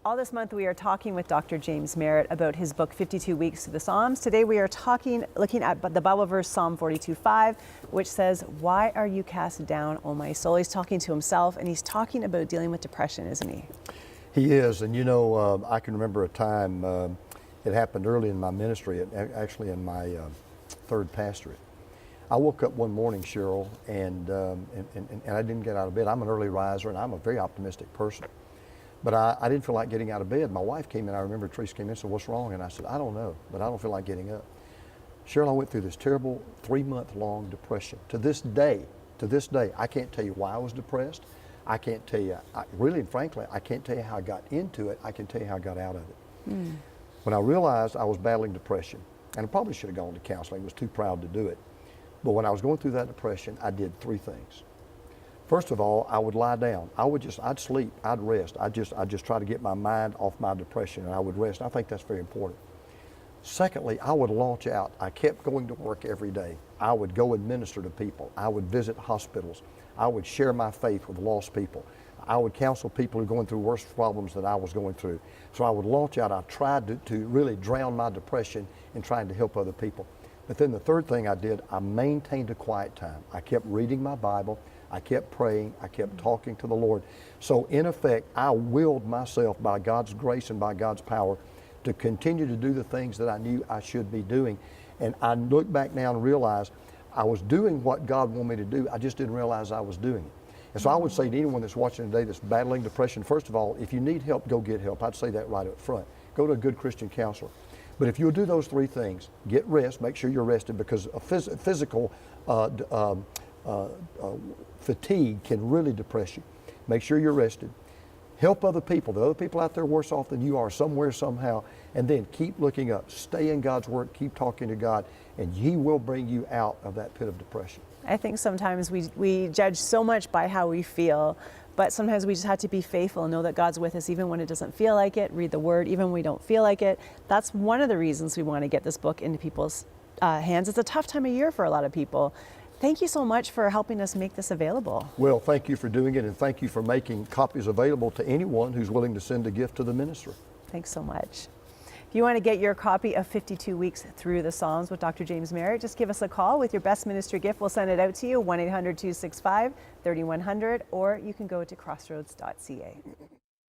All this month we are talking with Dr. James Merritt about his book 52 Weeks Through the Psalms. Today we are looking at the Bible verse Psalm 42:5, which says, "Why are you cast down, O my soul?" He's talking to himself, and he's talking about dealing with depression, isn't he? He is, and I can remember a time, it happened early in my ministry, actually in my third pastorate. I woke up one morning, Cheryl, and I didn't get out of bed. I'm an early riser, and I'm a very optimistic person. But I didn't feel like getting out of bed. My wife came in, I remember Teresa came in and said, "What's wrong?" And I said, "I don't know, but I don't feel like getting up." Cheryl, I went through this terrible 3-month-long depression. To this day, I can't tell you why I was depressed. I can't tell you, really and frankly, I can't tell you how I got into it. I can tell you how I got out of it. When I realized I was battling depression, and I probably should have gone to counseling, I was too proud to do it. But when I was going through that depression, I did 3 things. First of all, I would lie down. I'd sleep, I'd rest. I'd just try to get my mind off my depression, and I would rest. I think that's very important. Secondly, I would launch out. I kept going to work every day. I would go and minister to people. I would visit hospitals. I would share my faith with lost people. I would counsel people who are going through worse problems than I was going through. So I would launch out. I tried to really drown my depression in trying to help other people. But then the third thing I did, I maintained a quiet time. I kept reading my Bible. I kept praying. I kept talking to the Lord. So in effect, I willed myself by God's grace and by God's power to continue to do the things that I knew I should be doing. And I look back now and realize I was doing what God wanted me to do. I just didn't realize I was doing it. And so I would say to anyone that's watching today that's battling depression, first of all, if you need help, go get help. I'd say that right up front. Go to a good Christian counselor. But if you'll do those 3 things, get rest, make sure you're rested, because a physical fatigue can really depress you. Make sure you're rested. Help other people. There are other people out there worse off than you are somewhere, somehow. And then keep looking up. Stay in God's Word. Keep talking to God. And He will bring you out of that pit of depression. I think sometimes we judge so much by how we feel, but sometimes we just have to be faithful and know that God's with us even when it doesn't feel like it. Read the Word even when we don't feel like it. That's one of the reasons we want to get this book into people's hands. It's a tough time of year for a lot of people. Thank you so much for helping us make this available. Well, thank you for doing it, and thank you for making copies available to anyone who's willing to send a gift to the ministry. Thanks so much. If you want to get your copy of 52 Weeks Through the Psalms with Dr. James Merritt, just give us a call with your best ministry gift. We'll send it out to you, 1-800-265-3100, or you can go to crossroads.ca.